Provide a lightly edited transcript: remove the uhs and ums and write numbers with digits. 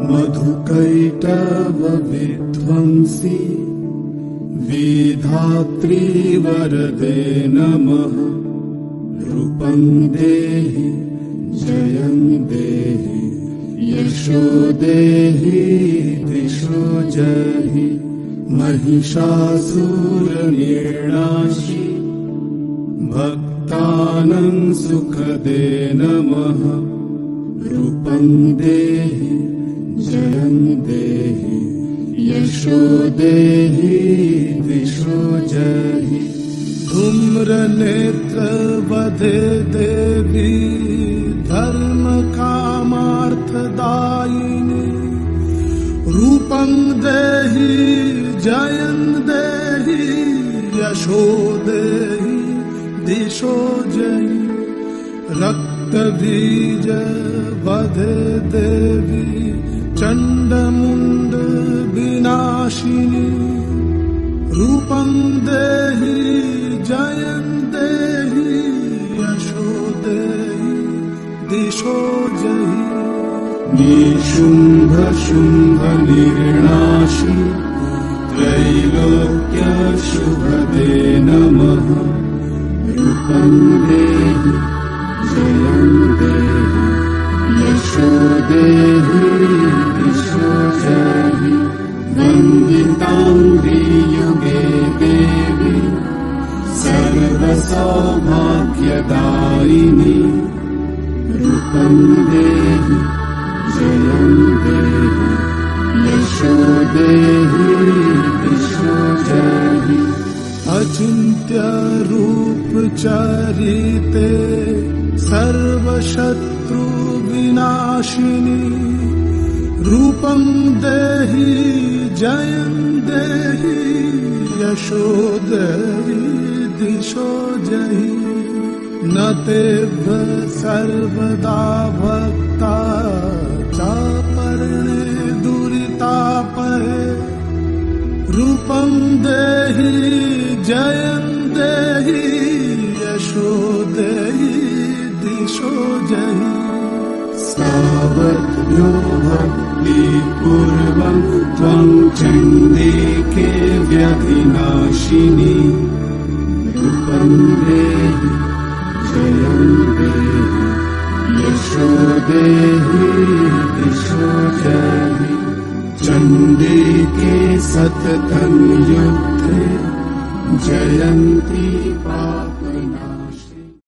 मधुकैटभ विध्वंसी विधात्री वरदे नमः। रूपं देहि जयं देहि यशो देहि दिशो जहि। महिषासुरनिर्णाशि भक्तानां सुखदे नमः। रूपं देहि जयं देहि यशो देहि दिशो जहि। धूम्रनेत्र वदे देवी धर्म कामार्थदायिनी। रूपं देहि जयं देहि यशो देहि दिशो जहि। रक्तबीज वदे देवी चण्डमुण्ड विनाशिनी। रूपं देहि जयं देहि यशो देहि दिशो जहि। निशुम्भ शुम्भ निर्णाशि त्रैलोक्यशुभदे नमः। रूपं देहि जयं देहि यशो देहि दिशो जहि। वन्दिताङ्घ्रियुगे देवी सर्वसौभाग्यदायिनी। रूपं देहि जयं देहि यशो देहि दिशो जहि। अचिन्त्य रूप चरिते सर्वशत्रु विनाशिनी। रूपं देहि जयं देहि यशो देहि दिशो जहि। न तेभ्यः सर्वदा भक्ता चापर्णे दुरितापहे। रूपं देहि जयं देहि यशो देहि दिशो जहि। सावध्यो भक्तिपूर्वं त्वं चण्डिके व्यधिनाशिनी। रूपं देहि जयं देहि यशो देहि दिशो जहि। चण्डिके सततं युद्धे जयन्ती पावनी।